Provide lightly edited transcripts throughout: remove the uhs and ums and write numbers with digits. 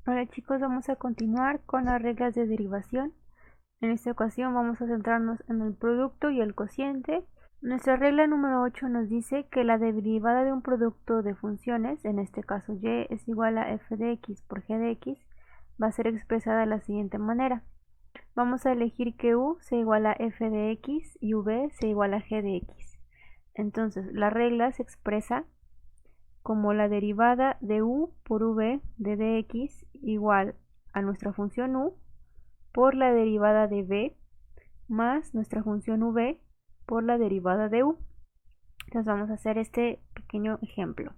Hola chicos, vamos a continuar con las reglas de derivación. En esta ocasión vamos a centrarnos en el producto y el cociente. Nuestra regla número 8 nos dice que la derivada de un producto de funciones, en este caso y es igual a f de x por g de x, va a ser expresada de la siguiente manera. Vamos a elegir que u sea igual a f de x y v sea igual a g de x. Entonces la regla se expresa como la derivada de u por v de dx igual a nuestra función u por la derivada de v más nuestra función v por la derivada de u. Entonces vamos a hacer este pequeño ejemplo.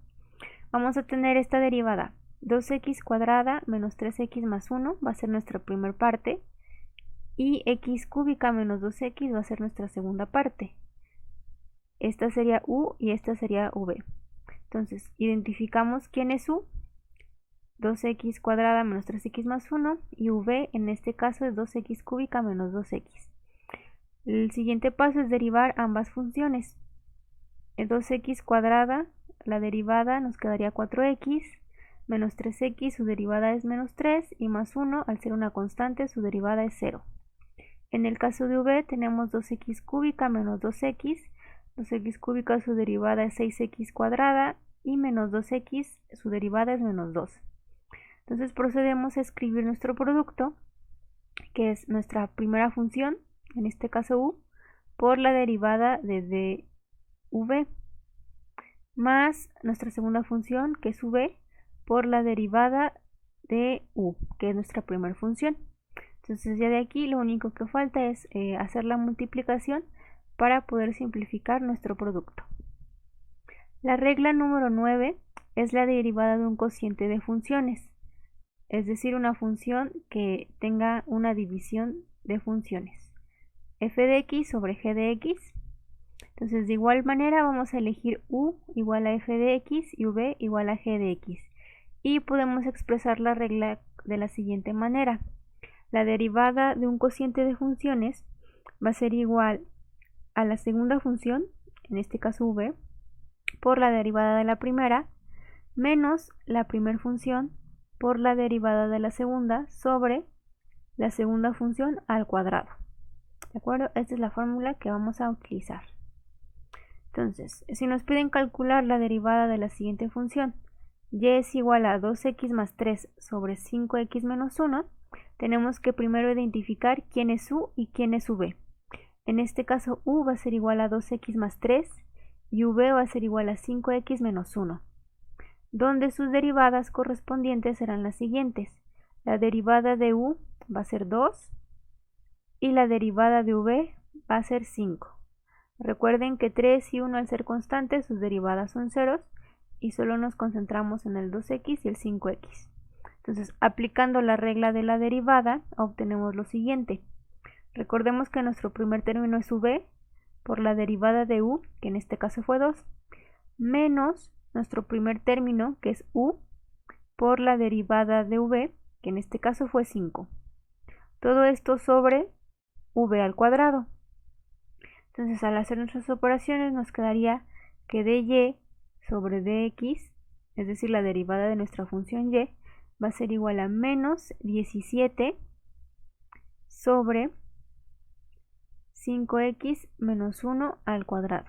Vamos a tener esta derivada 2x cuadrada menos 3x más 1 va a ser nuestra primera parte y x cúbica menos 2x va a ser nuestra segunda parte. Esta sería u y esta sería v. Entonces, identificamos quién es u, 2x cuadrada menos 3x más 1, y v en este caso es 2x cúbica menos 2x. El siguiente paso es derivar ambas funciones. 2x cuadrada, la derivada nos quedaría 4x, menos 3x, su derivada es menos 3, y más 1, al ser una constante, su derivada es 0. En el caso de v tenemos 2x cúbica menos 2x, 2x cúbica su derivada es 6x cuadrada y menos 2x su derivada es menos 2. Entonces procedemos a escribir nuestro producto, que es nuestra primera función, en este caso u, por la derivada de dv, más nuestra segunda función, que es v, por la derivada de u, que es nuestra primera función. Entonces ya de aquí lo único que falta es hacer la multiplicación para poder simplificar nuestro producto. La regla número 9 es la derivada de un cociente de funciones, es decir, una función que tenga una división de funciones, f de x sobre g de x. Entonces de igual manera vamos a elegir u igual a f de x y v igual a g de x, y podemos expresar la regla de la siguiente manera. La derivada de un cociente de funciones va a ser igual a la segunda función, en este caso v, por la derivada de la primera, menos la primera función por la derivada de la segunda sobre la segunda función al cuadrado. ¿De acuerdo? Esta es la fórmula que vamos a utilizar. Entonces, si nos piden calcular la derivada de la siguiente función, y es igual a 2x más 3 sobre 5x menos 1, tenemos que primero identificar quién es u y quién es v. En este caso u va a ser igual a 2x más 3 y v va a ser igual a 5x menos 1, donde sus derivadas correspondientes serán las siguientes. La derivada de u va a ser 2 y la derivada de v va a ser 5. Recuerden que 3 y 1 al ser constantes sus derivadas son ceros y solo nos concentramos en el 2x y el 5x. Entonces, aplicando la regla de la derivada, obtenemos lo siguiente. Recordemos que nuestro primer término es v por la derivada de u, que en este caso fue 2, menos nuestro primer término, que es u, por la derivada de v, que en este caso fue 5. Todo esto sobre v al cuadrado. Entonces, al hacer nuestras operaciones nos quedaría que dy sobre dx, es decir, la derivada de nuestra función y, va a ser igual a menos 17 sobre 5x menos 1 al cuadrado.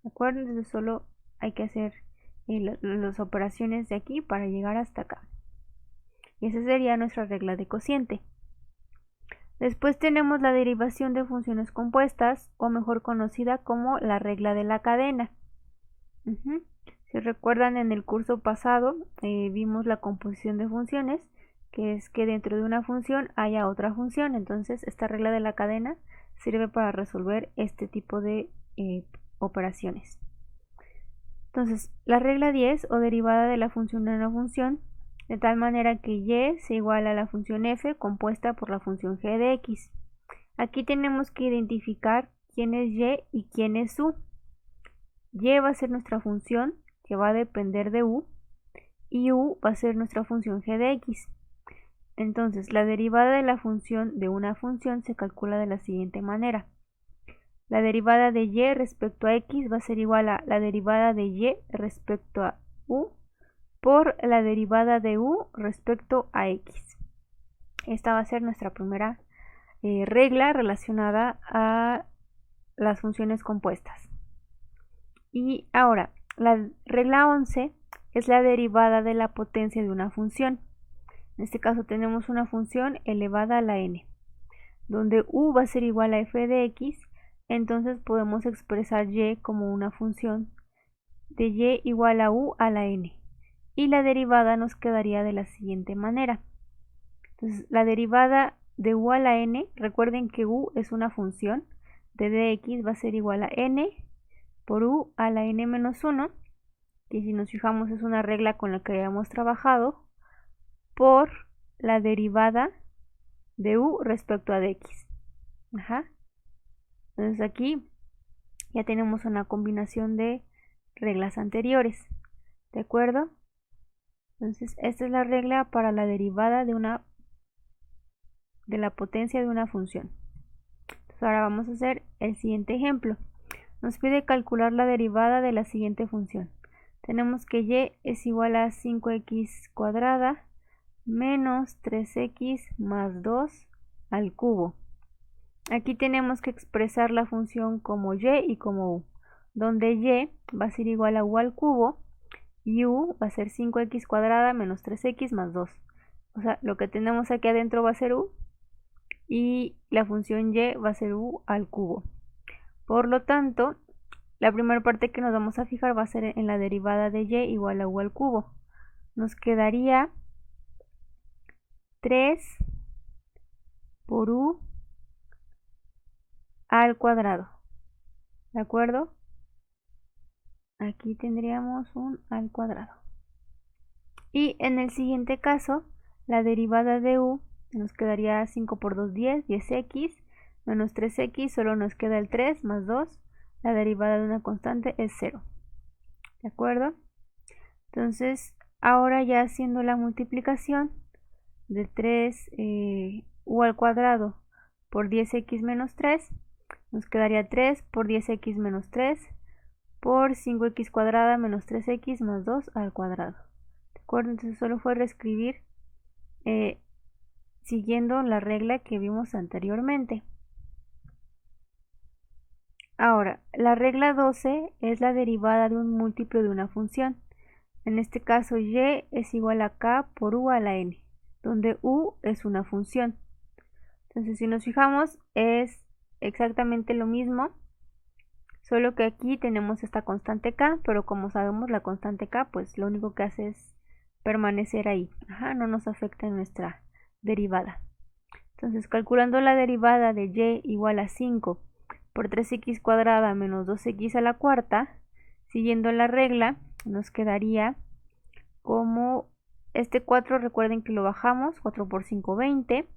¿De acuerdo? Entonces solo hay que hacer las operaciones de aquí para llegar hasta acá. Y esa sería nuestra regla de cociente. Después tenemos la derivación de funciones compuestas, o mejor conocida como la regla de la cadena. Si recuerdan, en el curso pasado vimos la composición de funciones, que es que dentro de una función haya otra función. Entonces esta regla de la cadena sirve para resolver este tipo de operaciones. Entonces, la regla 10 o derivada de la función de una función, de tal manera que y sea igual a la función f compuesta por la función g de x. Aquí tenemos que identificar quién es y quién es u. Y va a ser nuestra función que va a depender de u, y u va a ser nuestra función g de x. Entonces, la derivada de la función de una función se calcula de la siguiente manera. La derivada de y respecto a x va a ser igual a la derivada de y respecto a u por la derivada de u respecto a x. Esta va a ser nuestra primera regla relacionada a las funciones compuestas. Y ahora, la regla 11 es la derivada de la potencia de una función. En este caso tenemos una función elevada a la n, donde u va a ser igual a f de x, entonces podemos expresar y como una función de y igual a u a la n. Y la derivada nos quedaría de la siguiente manera. Entonces, la derivada de u a la n, recuerden que u es una función de dx, va a ser igual a n por u a la n menos 1, que si nos fijamos es una regla con la que habíamos trabajado, por la derivada de u respecto a dx. Entonces aquí ya tenemos una combinación de reglas anteriores, ¿de acuerdo? Entonces esta es la regla para la derivada de la potencia de una función. Entonces ahora vamos a hacer el siguiente ejemplo. Nos pide calcular la derivada de la siguiente función. Tenemos que y es igual a 5x cuadrada menos 3x más 2 al cubo. Aquí tenemos que expresar la función como y y como u, donde y va a ser igual a u al cubo y u va a ser 5x cuadrada menos 3x más 2. O sea, lo que tenemos aquí adentro va a ser u y la función y va a ser u al cubo. Por lo tanto, la primera parte que nos vamos a fijar va a ser en la derivada de y igual a u al cubo. Nos quedaría 3 por u al cuadrado. ¿De acuerdo? Aquí tendríamos un al cuadrado. Y en el siguiente caso, la derivada de u nos quedaría 5 por 2, 10, 10x, menos 3x, solo nos queda el 3 más 2. La derivada de una constante es 0. ¿De acuerdo? Entonces, ahora ya haciendo la multiplicación de 3 u al cuadrado por 10x menos 3, nos quedaría 3 por 10x menos 3 por 5x cuadrada menos 3x más 2 al cuadrado. ¿De acuerdo? Entonces solo fue reescribir siguiendo la regla que vimos anteriormente. Ahora, la regla 12 es la derivada de un múltiplo de una función. En este caso y es igual a k por u a la n, donde u es una función. Entonces si nos fijamos es exactamente lo mismo, solo que aquí tenemos esta constante k, pero como sabemos la constante k pues lo único que hace es permanecer ahí, no nos afecta en nuestra derivada. Entonces calculando la derivada de y igual a 5 por 3x cuadrada menos 2x a la cuarta, siguiendo la regla, nos quedaría como este 4, recuerden que lo bajamos, 4 por 5, 20.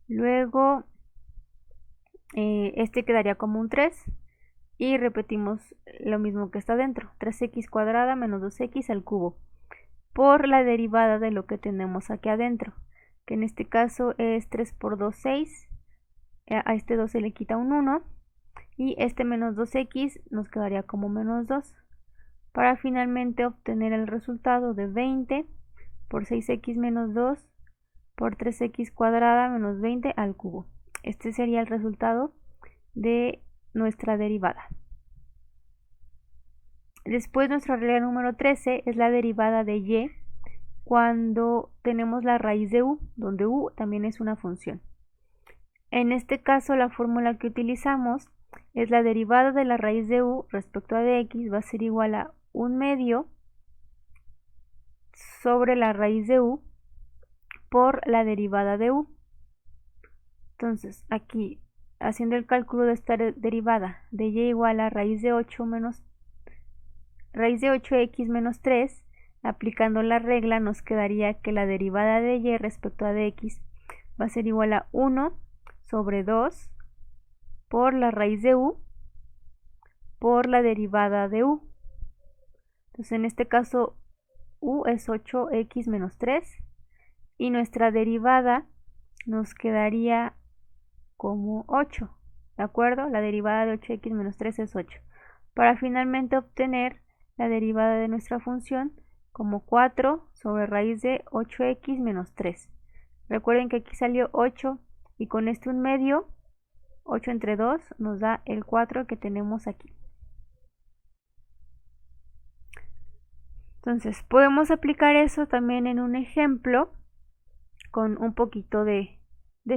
Luego este quedaría como un 3 y repetimos lo mismo que está dentro, 3x cuadrada menos 2x al cubo, por la derivada de lo que tenemos aquí adentro, que en este caso es 3 por 2, 6. A este 2 se le quita un 1 y este menos 2x nos quedaría como menos 2, para finalmente obtener el resultado de 20 por 6x menos 2 por 3x cuadrada menos 20 al cubo. Este sería el resultado de nuestra derivada. Después nuestra regla número 13 es la derivada de y cuando tenemos la raíz de u, donde u también es una función. En este caso la fórmula que utilizamos es la derivada de la raíz de u respecto a dx va a ser igual a 1/2 sobre la raíz de u por la derivada de u. Entonces aquí haciendo el cálculo de esta derivada de y igual a raíz de 8x menos 3, aplicando la regla nos quedaría que la derivada de y respecto a dx va a ser igual a 1 sobre 2 por la raíz de u por la derivada de u. Entonces en este caso u es 8x menos 3 y nuestra derivada nos quedaría como 8, ¿de acuerdo? La derivada de 8x menos 3 es 8, para finalmente obtener la derivada de nuestra función, como 4 sobre raíz de 8x menos 3. Recuerden que aquí salió 8 y con este 1/2, 8 entre 2 nos da el 4 que tenemos aquí. Entonces podemos aplicar eso también en un ejemplo con un poquito de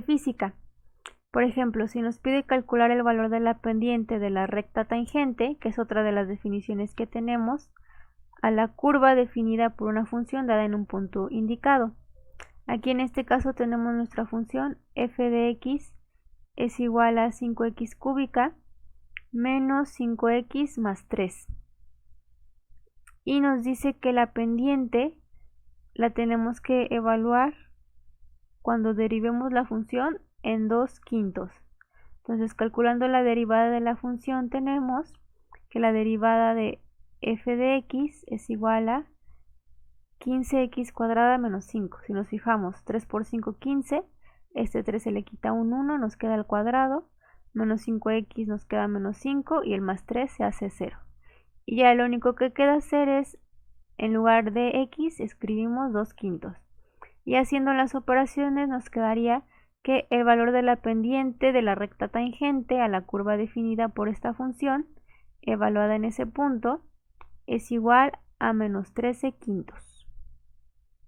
física. Por ejemplo, si nos pide calcular el valor de la pendiente de la recta tangente, que es otra de las definiciones que tenemos, a la curva definida por una función dada en un punto indicado. Aquí en este caso tenemos nuestra función f de x es igual a 5x cúbica menos 5x más 3. Y nos dice que la pendiente la tenemos que evaluar cuando derivemos la función en 2/5. Entonces, calculando la derivada de la función, tenemos que la derivada de f de x es igual a 15x cuadrada menos 5. Si nos fijamos, 3 por 5, 15. Este 3 se le quita un 1, nos queda al cuadrado. Menos 5x nos queda menos 5 y el más 3 se hace 0. Y ya lo único que queda hacer es, en lugar de x, escribimos 2/5. Y haciendo las operaciones nos quedaría que el valor de la pendiente de la recta tangente a la curva definida por esta función, evaluada en ese punto, es igual a menos 13/5.